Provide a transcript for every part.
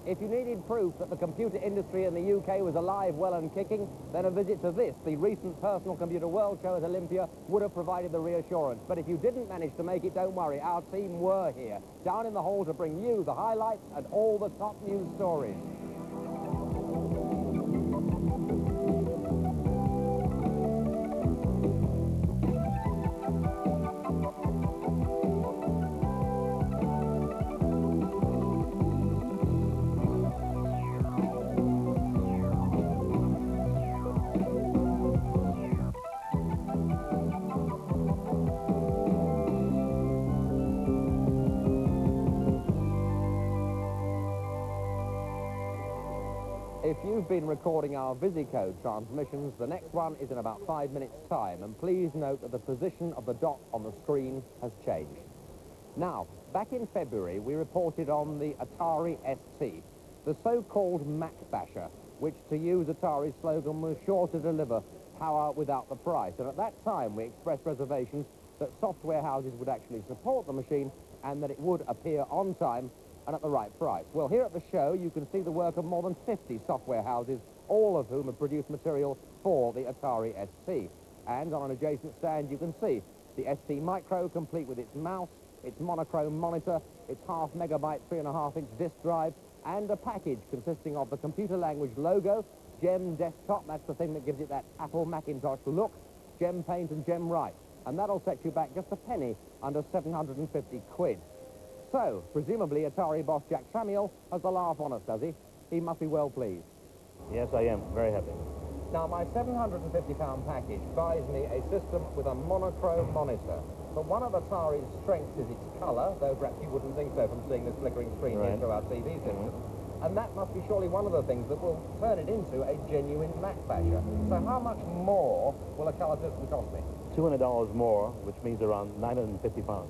If you needed proof that the computer industry in the UK was alive, well and kicking, then a visit to this, the recent Personal Computer World Show at Olympia, would have provided the reassurance. But if you didn't manage to make it, don't worry, our team were here, down in the hall to bring you the highlights and all the top news stories. If you've been recording our VisiCode transmissions, the next one is in about 5 minutes' time, and please note that the position of the dot on the screen has changed. Now, back in February, we reported on the Atari ST, the so-called Mac Basher, which, to use Atari's slogan, was sure to deliver power without the price. And at that time, we expressed reservations that software houses would actually support the machine and that it would appear on time and at the right price. Well, here at the show, you can see the work of more than 50 software houses, all of whom have produced material for the Atari ST. And on an adjacent stand, you can see the ST Micro, complete with its mouse, its monochrome monitor, its half-megabyte, 3.5-inch disk drive, and a package consisting of the computer language logo, Gem Desktop, that's the thing that gives it that Apple Macintosh look, Gem Paint and Gem Write. And that'll set you back just a penny under 750 quid. So, presumably, Atari boss Jack Tramiel has the laugh on us, does he? He must be well pleased. Yes, I am. Very happy. Now, my £750 package buys me a system with a monochrome monitor. But one of Atari's strengths is its colour, though perhaps you wouldn't think so from seeing this flickering screen here through our TV system. And that must be surely one of the things that will turn it into a genuine Mac Basher. So how much more will a colour system cost me? $200 more, which means around £950.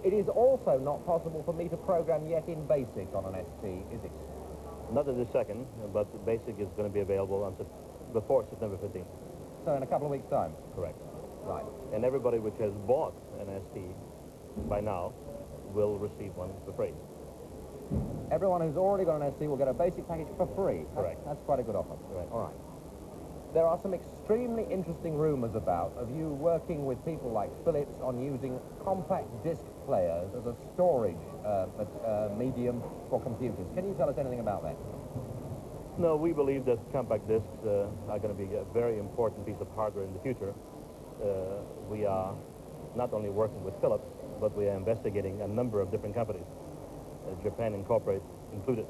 It is also not possible for me to program yet in BASIC on an ST, is it? Not at this second, but BASIC is going to be available before September 15th. So in a couple of weeks' time? Correct. Right. And everybody which has bought an ST by now will receive one for free. Everyone who's already got an ST will get a BASIC package for free? Correct. That's quite a good offer. Right. All right. There are some extremely interesting rumours about of you working with people like Philips on using compact disc players as a storage medium for computers. Can you tell us anything about that? No, we believe that compact discs are going to be a very important piece of hardware in the future. We are not only working with Philips, but we are investigating a number of different companies, Japan Incorporated included.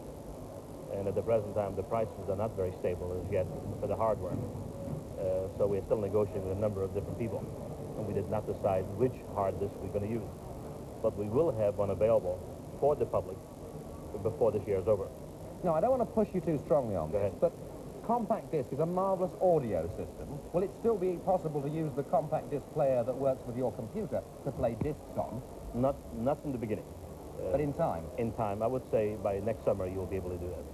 And at the present time, the prices are not very stable as yet for the hardware. So we're still negotiating with a number of different people. And we did not decide which hard disk we're going to use. But we will have one available for the public before this year is over. No, I don't want to push you too strongly on this, but compact disc is a marvellous audio system. Will it still be possible to use the compact disc player that works with your computer to play discs on? Not in the beginning. But in time? In time. I would say by next summer you'll be able to do that.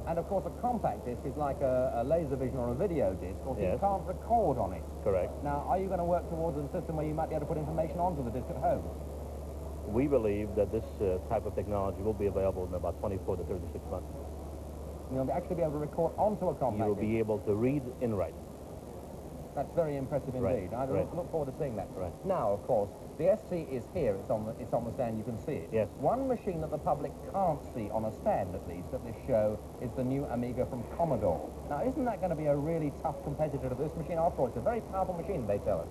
And, of course, a compact disc is like a laser vision or a video disc, or you can't record on it. Correct. Now, are you going to work towards a system where you might be able to put information onto the disc at home? We believe that this type of technology will be available in about 24 to 36 months. You'll actually be able to record onto a compact disc? You'll be able to read and write. That's very impressive indeed. I look forward to seeing that. Right. Now, of course, the ST is here. It's on the stand. You can see it. Yes. One machine that the public can't see on a stand, at least, at this show, is the new Amiga from Commodore. Now, isn't that going to be a really tough competitor to this machine? After all, it's a very powerful machine, they tell us.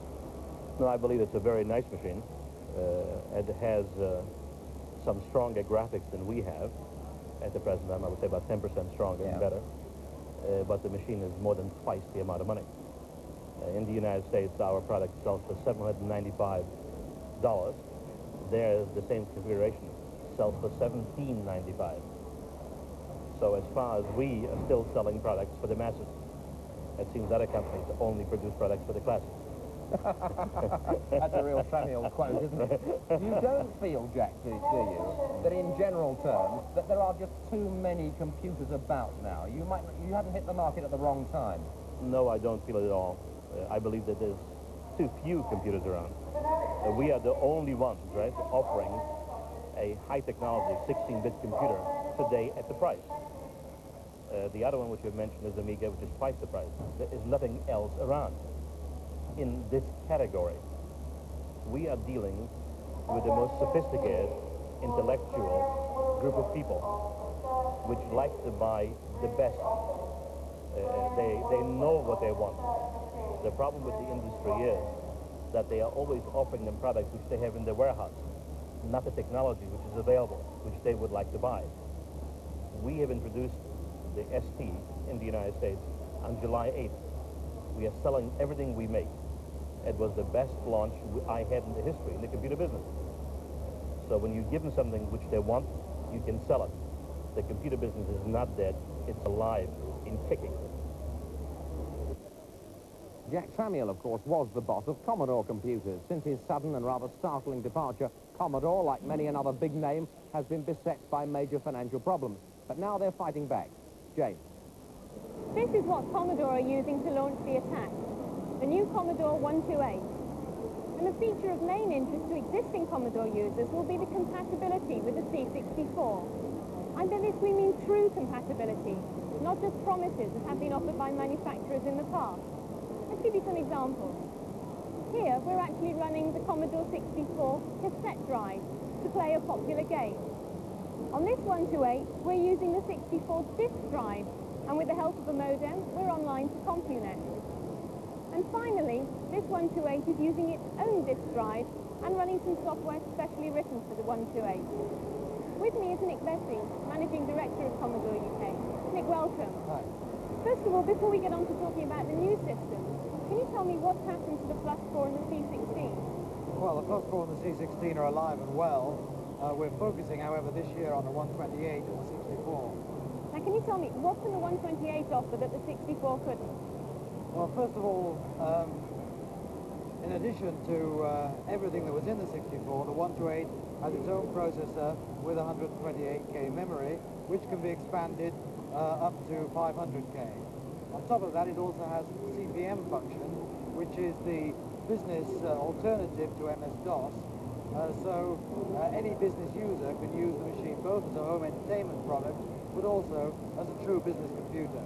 No, I believe it's a very nice machine. It has some stronger graphics than we have at the present time. I would say about 10% stronger and better. But the machine is more than twice the amount of money. In the United States, our product sells for $795. There, the same configuration sells for $1795. So as far as we are still selling products for the masses, it seems other companies only produce products for the classes. That's a real Tramiel quote, isn't it? You don't feel, Jack, do you, that in general terms, that there are just too many computers about now? You haven't hit the market at the wrong time. No, I don't feel it at all. I believe that there's too few computers around. We are the only ones, right, offering a high-technology 16-bit computer today at the price. The other one which you mentioned is Amiga, which is twice the price. There is nothing else around in this category. We are dealing with the most sophisticated, intellectual group of people which like to buy the best. They know what they want. The problem with the industry is that they are always offering them products which they have in their warehouse, not the technology which is available, which they would like to buy. We have introduced the ST in the United States on July 8th. We are selling everything we make. It was the best launch I had in the history in the computer business. So when you give them something which they want, you can sell it. The computer business is not dead, it's alive in kicking. Jack Samuel, of course, was the boss of Commodore computers. Since his sudden and rather startling departure, Commodore, like many another big name, has been beset by major financial problems. But now they're fighting back. Jane. This is what Commodore are using to launch the attack, the new Commodore 128. And a feature of main interest to existing Commodore users will be the compatibility with the C64. And by this we mean true compatibility, not just promises that have been offered by manufacturers in the past. Let's give you some examples. Here we're actually running the Commodore 64 cassette drive to play a popular game. On this 128, we're using the 64 disk drive, and with the help of a modem, we're online to CompuNet. And finally, this 128 is using its own disk drive and running some software specially written for the 128. With me is Nick Vesey, Managing Director of Commodore UK. Nick, welcome. Hi. First of all, before we get on to talking about the new systems, can you tell me what's happened to the Plus 4 and the C16? Well, the Plus 4 and the C16 are alive and well. We're focusing, however, this year on the 128 and the 64. Now, can you tell me, what can the 128 offer that the 64 couldn't? Well, first of all, in addition to everything that was in the 64, the 128 has its own processor with 128K memory, which can be expanded up to 500K. On top of that, it also has CPM function, which is the business alternative to MS-DOS. So any business user can use the machine both as a home entertainment product, but also as a true business computer.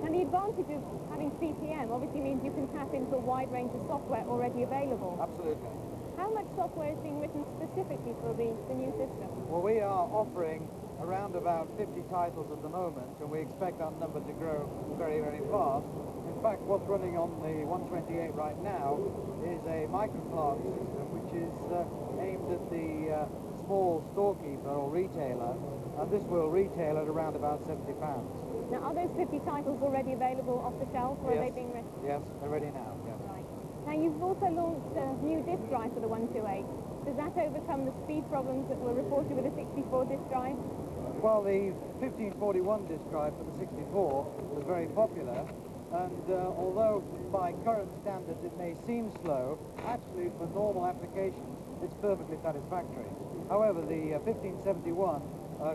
And the advantage of having CPM obviously means you can tap into a wide range of software already available. Absolutely. How much software is being written specifically for the new system? Well, we are offering around about 50 titles at the moment, and we expect that number to grow very, very fast. In fact, what's running on the 128 right now is a microplant system, which is aimed at the small storekeeper or retailer, and this will retail at around about £70. Now, are those 50 titles already available off the shelf, or are they being written? Yes, they're ready now. Yes. Right. Now, you've also launched a new disk drive for the 128. Does that overcome the speed problems that were reported with the 64 disk drive? Well, the 1541 disk drive for the 64 was very popular, and although by current standards it may seem slow, actually for normal applications it's perfectly satisfactory. However, the 1571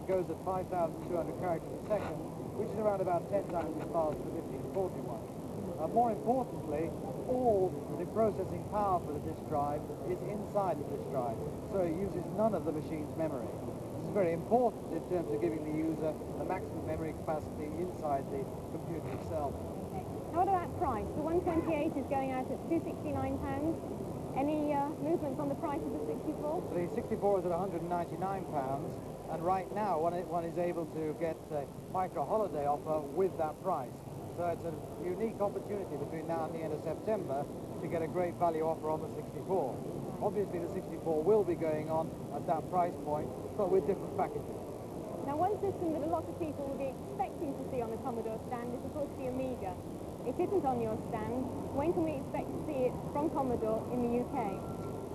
goes at 5,200 characters a second, which is around about 10 times as fast as the 1541. More importantly, all the processing power for the disk drive is inside the disk drive, so it uses none of the machine's memory. This is very important in terms of giving the user the maximum memory capacity inside the computer itself. Okay. Now, what about price? The 128 is going out at £269. Any movements on the price of the 64? The 64 is at £199, and right now one is able to get a micro-holiday offer with that price. So it's a unique opportunity between now and the end of September to get a great value offer on the 64. Obviously the 64 will be going on at that price point, but with different packages. Now, one system that a lot of people will be expecting to see on the Commodore stand is, of course, the Amiga. It isn't on your stand. When can we expect to see it from Commodore in the UK?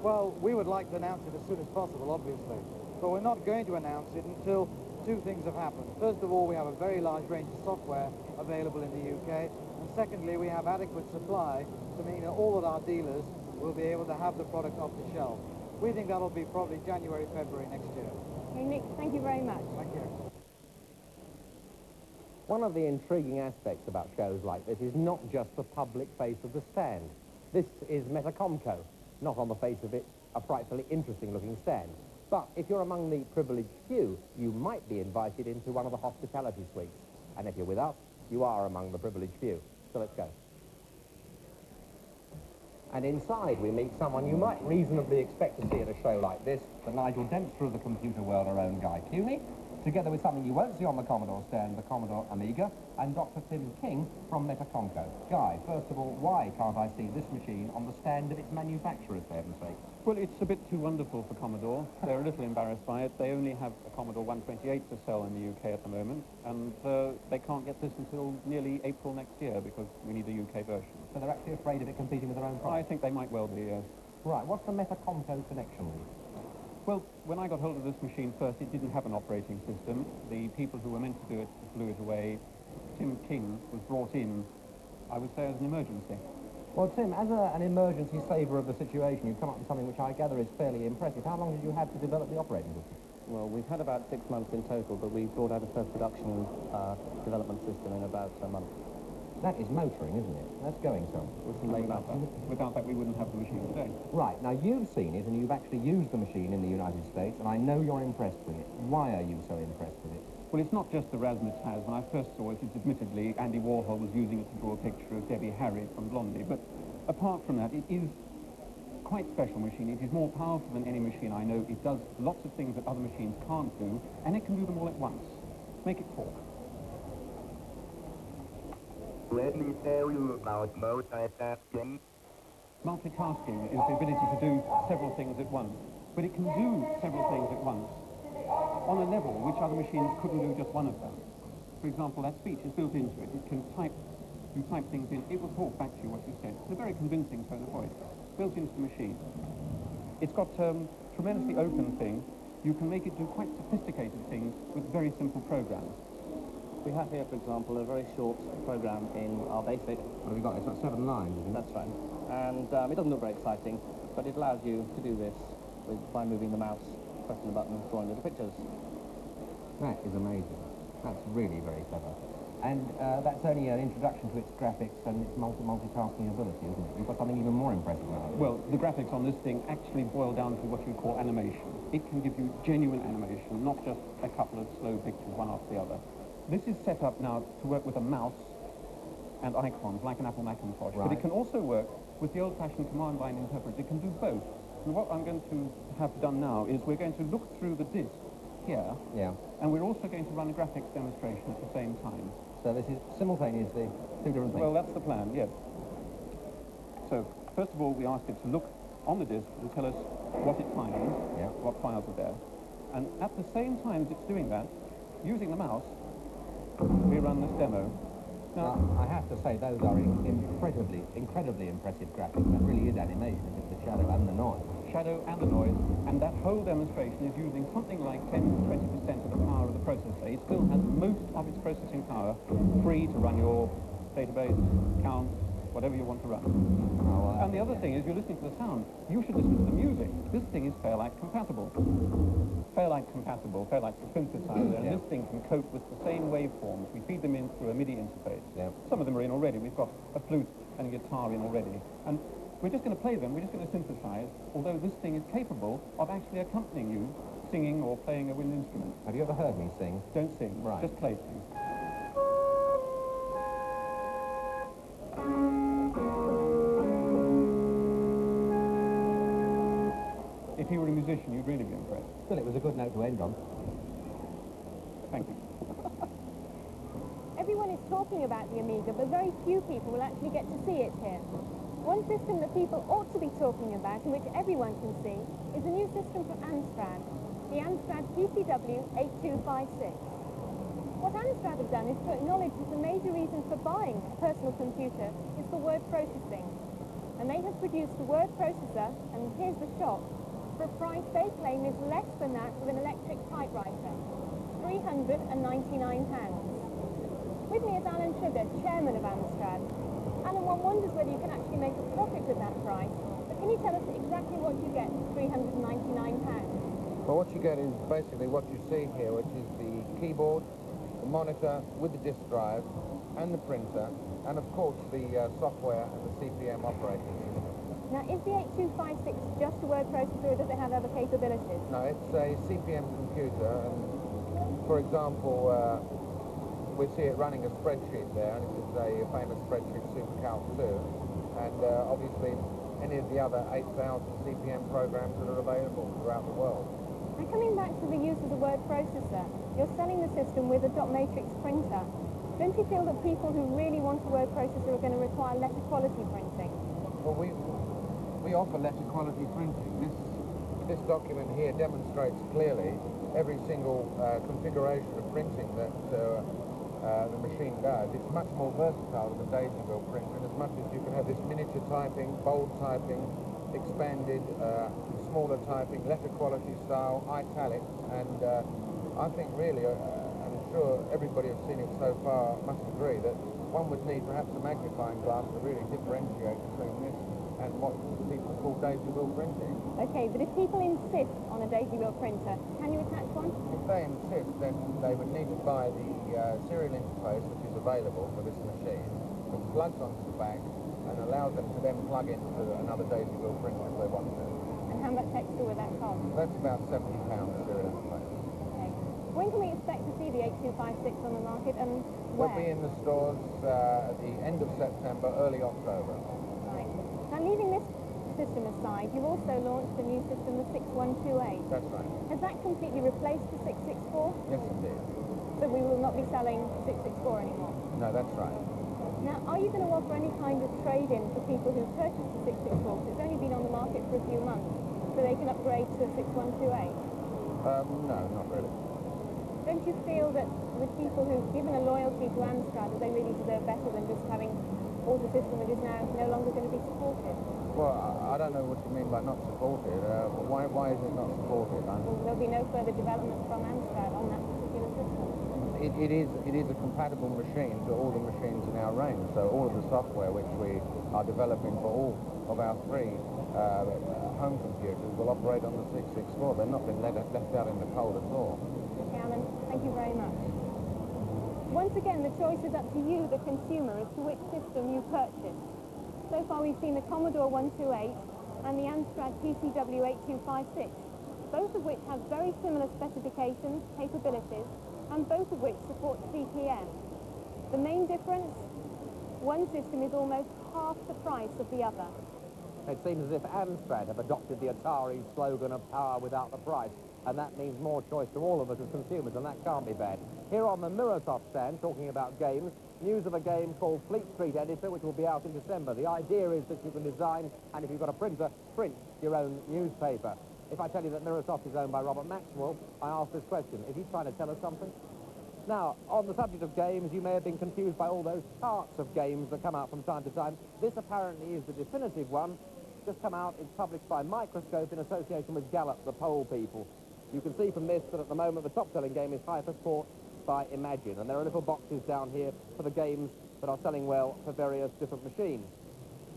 Well, we would like to announce it as soon as possible, obviously, but we're not going to announce it until two things have happened. First of all, we have a very large range of software available in the UK, and secondly, we have adequate supply to mean that all of our dealers will be able to have the product off the shelf. We think that'll be probably January, February next year. Okay, Nick, thank you very much. Thank you. One of the intriguing aspects about shows like this is not just the public face of the stand. This is Metacomco, not on the face of it a frightfully interesting-looking stand. But if you're among the privileged few, you might be invited into one of the hospitality suites. And if you're with us, you are among the privileged few. So let's go. And inside we meet someone you might reasonably expect to see at a show like this, the Nigel Dempster of the computer world, our own Guy Cuny, together with something you won't see on the Commodore stand, the Commodore Amiga, and Dr. Tim King from Metacomco. Guy, first of all, why can't I see this machine on the stand of its manufacturers, for heaven's sake? Well, it's a bit too wonderful for Commodore. They're a little embarrassed by it. They only have a Commodore 128 to sell in the UK at the moment, and they can't get this until nearly April next year because we need a UK version. So they're actually afraid of it competing with their own price? I think they might well be, yes. Right, what's the Metacomco connection with? Well, when I got hold of this machine first, it didn't have an operating system. The people who were meant to do it blew it away. Tim King was brought in, I would say, as an emergency. Well, Tim, as an emergency saver of the situation, you've come up with something which I gather is fairly impressive. How long did you have to develop the operating system? Well, we've had about 6 months in total, but we brought out a first production development system in about a month. That is motoring, isn't it? That's going some. Without that, we wouldn't have the machine today. Right, now you've seen it and you've actually used the machine in the United States, and I know you're impressed with it. Why are you so impressed with it? Well, it's not just the razzmatazz. When I first saw it, it's admittedly Andy Warhol was using it to draw a picture of Debbie Harry from Blondie, but apart from that, it is quite a special machine. It is more powerful than any machine I know. It does lots of things that other machines can't do, and it can do them all at once. Make it talk. Let me tell you about multitasking. Multitasking is the ability to do several things at once, but it can do several things at once on a level which other machines couldn't do just one of them. For example, that speech is built into it. It can type, you type things in, it will talk back to you what you said. It's a very convincing tone of voice, built into the machine. It's got a tremendously open thing. You can make it do quite sophisticated things with very simple programs. We have here, for example, a very short program in our BASIC. What have we got? It's got 7 lines, isn't it? That's right. And it doesn't look very exciting, but it allows you to do this by moving the mouse, pressing the button, drawing little pictures. That is amazing. That's really very clever. And that's only an introduction to its graphics and its multitasking ability, isn't it? You've got something even more impressive now. Well, the graphics on this thing actually boil down to what you call animation. It can give you genuine animation, not just a couple of slow pictures, one after the other. This is set up now to work with a mouse and icons, like an Apple Macintosh. Right. But it can also work with the old-fashioned command line interpreter. It can do both. And what I'm going to have done now is we're going to look through the disk here, and we're also going to run a graphics demonstration at the same time. So this is simultaneously 2 different things? Well, that's the plan, yes. So, first of all, we ask it to look on the disk and tell us what it finds, what files are there. And at the same time as it's doing that, using the mouse, we run this demo. Now, I have to say, those are incredibly impressive graphics. That really is animation, it's the shadow and the noise. Shadow and the noise, and that whole demonstration is using something like 10 to 20% of the power of the processor. It still has most of its processing power free to run your database, counts, whatever you want to run. And the other thing is, you're listening to the sound. You should listen to the music. This thing is Fairlight compatible. Fairlight compatible, Fairlight's a synthesizer, and this thing can cope with the same waveforms. We feed them in through a MIDI interface. Some of them are in already. We've got a flute and a guitar in already. And we're just going to play them, we're just going to synthesize, although this thing is capable of actually accompanying you, singing or playing a wind instrument. Have you ever heard me sing? Don't sing, just play things. If you were a musician, you'd really be impressed. Well, it was a good note to end on. Thank you. Everyone is talking about the Amiga, but very few people will actually get to see it here. One system that people ought to be talking about, and which everyone can see, is a new system from Amstrad, the Amstrad PCW 8256. What Amstrad have done is to acknowledge that the major reason for buying a personal computer is for word processing. And they have produced a word processor, and here's the shop, for a price they claim is less than that of an electric typewriter, £399. With me is Alan Sugar, chairman of Amstrad. Alan, one wonders whether you can actually make a profit at that price, but can you tell us exactly what you get for £399? Well, what you get is basically what you see here, which is the keyboard, the monitor with the disk drive, and the printer, and of course the software and the CPM operating system. Now, is the 8256 just a word processor, or does it have other capabilities? No, it's a CPM computer, and for example, we see it running a spreadsheet there, and this is a famous spreadsheet, SuperCalc 2, and obviously any of the other 8,000 CPM programs that are available throughout the world. Now, coming back to the use of the word processor, you're selling the system with a dot matrix printer. Don't you feel that people who really want a word processor are going to require letter quality printing? Well, we offer letter quality printing. This document here demonstrates clearly every single configuration of printing that the machine does. It's much more versatile than a daisy-wheel printer, in as much as you can have this miniature typing, bold typing, expanded, smaller typing, letter quality style, italics, and I think really, I'm sure everybody who's seen it so far must agree that one would need perhaps a magnifying glass to really differentiate between this and what people call daisy-wheel printing. Okay, but if people insist on a daisy-wheel printer, can you attach one? If they insist, then they would need to buy the serial interface which is available for this machine, which plugs onto the back and allows them to then plug into another daisy-wheel printer if they want to. And how much extra would that cost? That's about £70 serial interface. Okay. When can we expect to see the 8256 on the market, and where? We'll be in the stores at the end of September, early October. Right. Now, leaving this system aside, you've also launched a new system, the 6128. That's right. Has that completely replaced the 664? Yes, indeed. So we will not be selling 664 anymore? No, that's right. Now, are you going to offer any kind of trade-in for people who purchased the 664? Because it's only been on the market for a few months, so they can upgrade to 6128? No, not really. Don't you feel that with people who've given a loyalty to Amstrad, that they really deserve better than just having all the system that is now no longer going to be supported? Well, I don't know what you mean by not supported. Why is it not supported? Well, there'll be no further developments from Amstrad on that particular system. It is a compatible machine to all the machines in our range, so all of the software which we are developing for all of our three home computers will operate on the 664. They've not been left out in the cold at all. Okay, Alan, thank you very much. Once again, the choice is up to you, the consumer, as to which system you purchase. So far, we've seen the Commodore 128 and the Amstrad PCW 8256, both of which have very similar specifications, capabilities, and both of which support CPM. The main difference? One system is almost half the price of the other. It seems as if Amstrad have adopted the Atari slogan of power without the price, and that means more choice to all of us as consumers, and that can't be bad. Here on the Mirrorsoft stand, talking about games, news of a game called Fleet Street Editor, which will be out in December. The idea is that you can design, and if you've got a printer, print your own newspaper. If I tell you that Mirrorsoft is owned by Robert Maxwell, I ask this question: is he trying to tell us something? Now, on the subject of games, you may have been confused by all those charts of games that come out from time to time. This apparently is the definitive one. Just come out, it's published by Microscope in association with Gallup, the poll people. You can see from this that at the moment the top-selling game is Hypersport by Imagine, and there are little boxes down here for the games that are selling well for various different machines.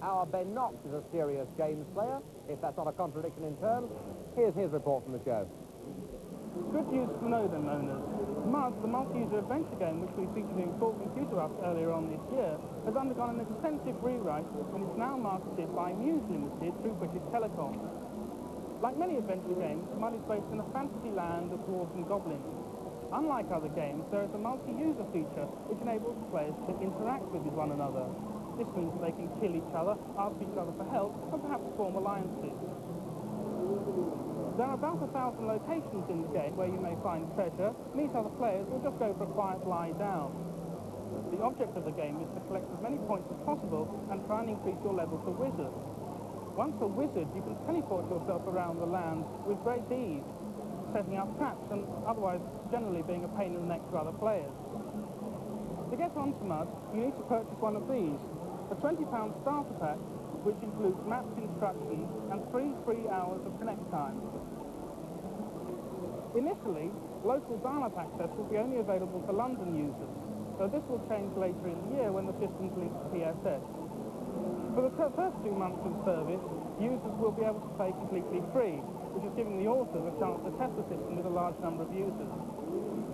Our Ben Knox is a serious games player, if that's not a contradiction in terms. Here's his report from the show. Good news for modem owners. Mud, the multi-user adventure game which we featured in Full Computer Up earlier on this year, has undergone an extensive rewrite and is now marketed by Muse Limited through British Telecom. Like many adventure games, Mud is based in a fantasy land of dwarves and goblins. Unlike other games, there is a multi-user feature which enables players to interact with one another. This means that they can kill each other, ask each other for help, and perhaps form alliances. There are about 1,000 locations in the game where you may find treasure, meet other players, or just go for a quiet lie down. The object of the game is to collect as many points as possible and try and increase your level to wizard. Once a wizard, you can teleport yourself around the land with great ease, setting up traps and otherwise generally being a pain in the neck to other players. To get onto Mud, you need to purchase one of these, a £20 starter pack, which includes maps, instructions, and 3 free hours of connect time. Initially, local dial-up access will be only available for London users, so this will change later in the year when the system's linked to PSS. For the first 2 months of service, users will be able to play completely free, which is giving the authors a chance to test the system with a large number of users.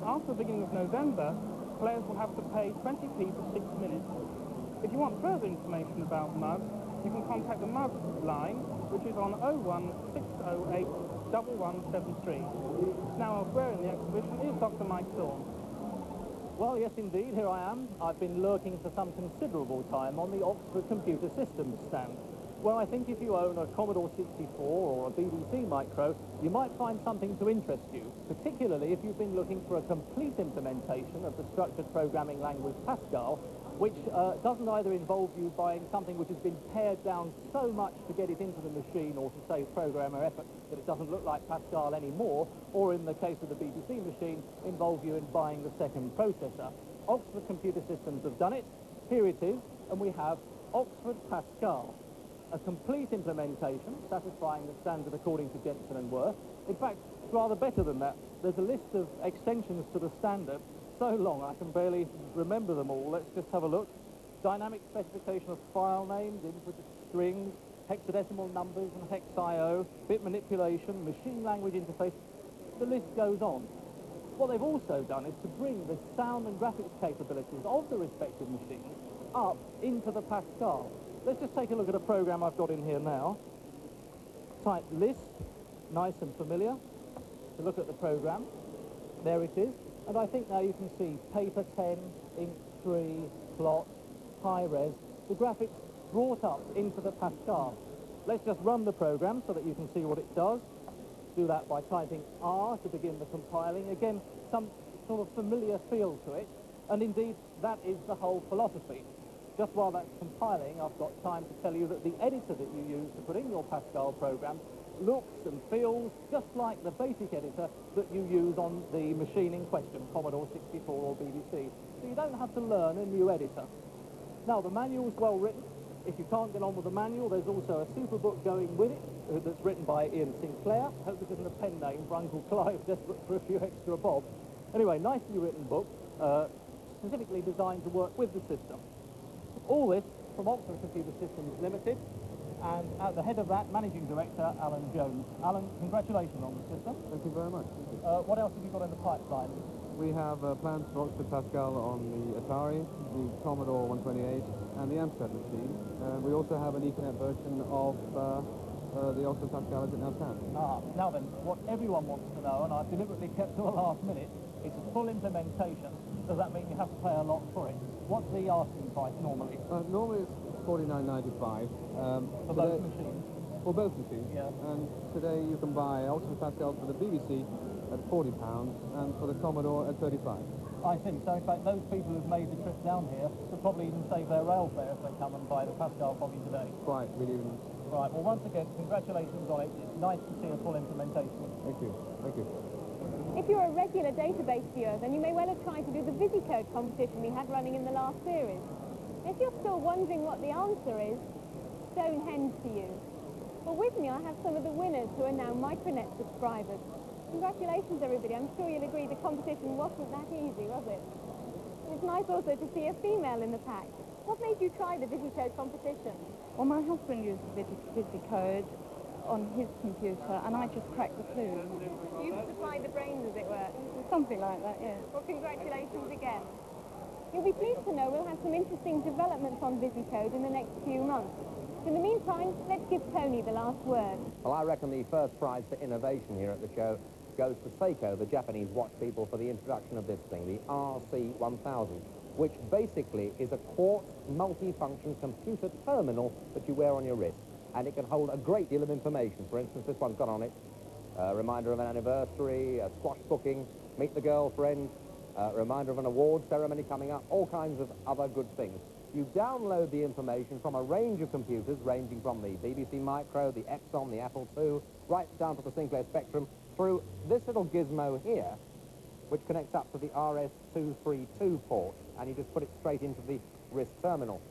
After the beginning of November, players will have to pay 20p for 6 minutes. If you want further information about Mud, you can contact the MUG line, which is on 01608 1173. Now elsewhere in the exhibition is Dr. Mike Thorne. Well, yes, indeed, here I am. I've been lurking for some considerable time on the Oxford Computer Systems stand, where I think if you own a Commodore 64 or a BBC Micro, you might find something to interest you, particularly if you've been looking for a complete implementation of the structured programming language Pascal, which doesn't either involve you buying something which has been pared down so much to get it into the machine or to save programmer effort that it doesn't look like Pascal anymore, or in the case of the BBC machine, involve you in buying the second processor. Oxford Computer Systems have done it. Here it is, and we have Oxford Pascal, a complete implementation satisfying the standard according to Jensen and Worth. In fact, it's rather better than that. There's a list of extensions to the standard so long I can barely remember them all. Let's just have a look. Dynamic specification of file names, input strings, hexadecimal numbers and hex IO, bit manipulation, machine language interface. The list goes on. What they've also done is to bring the sound and graphics capabilities of the respective machines up into the Pascal. Let's just take a look at a program I've got in here now. Type list, nice and familiar. To look at the program, there it is. And I think now you can see paper 10, ink 3, plot, high res, the graphics brought up into the Pascal. Let's just run the program so that you can see what it does. Do that by typing R to begin the compiling. Again, some sort of familiar feel to it. And indeed, that is the whole philosophy. Just while that's compiling, I've got time to tell you that the editor that you use to put in your Pascal program looks and feels just like the basic editor that you use on the machine in question, Commodore 64 or BBC. So you don't have to learn a new editor. Now, the manual's well written. If you can't get on with the manual, there's also a super book going with it that's written by Ian Sinclair. I hope this isn't a pen name for Uncle Clive, desperate for a few extra bob. Anyway, nicely written book, specifically designed to work with the system. All this from Oxford Computer Systems Limited, and at the head of that, Managing Director, Alan Jones. Alan, congratulations on the system. Thank you very much. What else have you got in the pipeline? We have plans for Oxford Pascal on the Atari, the Commodore 128, and the Amstrad machine. We also have an Ethernet version of the Oxford Pascal as it now stands. Now then, what everyone wants to know, and I've deliberately kept to the last minute, it's a full implementation. Does that mean you have to pay a lot for it? What's the asking price normally? Normally it's $49.95. For both machines? For both machines. Yeah. And today you can buy Oxford Pascal for the BBC at £40 and for the Commodore at $35. I see. So in fact, those people who've made the trip down here could probably even save their rail fare if they come and buy the Pascal from you today. Quite, really. Right. Well, once again, congratulations on it. It's nice to see a full implementation. Thank you. Thank you. If you're a regular database viewer, then you may well have tried to do the VisiCode competition we had running in the last series. If you're still wondering what the answer is, Stonehenge to you. But with me, I have some of the winners who are now Micronet subscribers. Congratulations, everybody. I'm sure you'll agree the competition wasn't that easy, was it? It's nice also to see a female in the pack. What made you try the VisiCode competition? Well, my husband used VisiCode on his computer, and I just cracked the clues. You supplied the brains, as it were. Something like that, yeah. Well, congratulations again. You'll be pleased to know we'll have some interesting developments on VisiCode in the next few months. In the meantime, let's give Tony the last word. Well, I reckon the first prize for innovation here at the show goes to Seiko, the Japanese watch people, for the introduction of this thing, the RC1000, which basically is a quartz multi-function computer terminal that you wear on your wrist. And it can hold a great deal of information. For instance, this one's got on it a reminder of an anniversary, a squash booking, meet the girlfriend, a reminder of an award ceremony coming up, all kinds of other good things. You download the information from a range of computers, ranging from the BBC Micro, the Exxon, the Apple II, right down to the Sinclair Spectrum, through this little gizmo here, which connects up to the RS-232 port, and you just put it straight into the wrist terminal.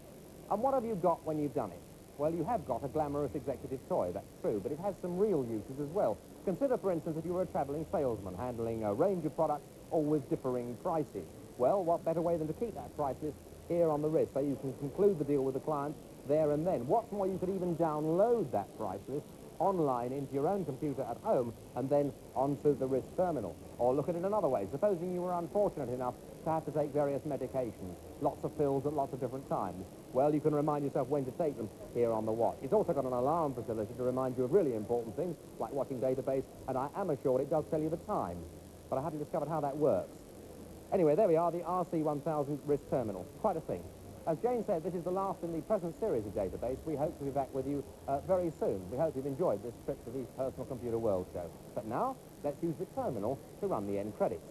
And what have you got when you've done it? Well, you have got a glamorous executive toy, that's true, but it has some real uses as well. Consider, for instance, if you were a travelling salesman handling a range of products, all with differing prices. Well, what better way than to keep that price list here on the wrist, so you can conclude the deal with the client there and then. What's more, you could even download that price list online into your own computer at home and then onto the wrist terminal. Or look at it another way. Supposing you were unfortunate enough to have to take various medications, lots of pills at lots of different times. Well, you can remind yourself when to take them here on the watch. It's also got an alarm facility to remind you of really important things, like watching database, and I am assured it does tell you the time. But I haven't discovered how that works. Anyway, there we are, the RC1000 wrist terminal. Quite a thing. As Jane said, this is the last in the present series of database. We hope to be back with you very soon. We hope you've enjoyed this trip to the Personal Computer World Show. But now, let's use the terminal to run the end credits.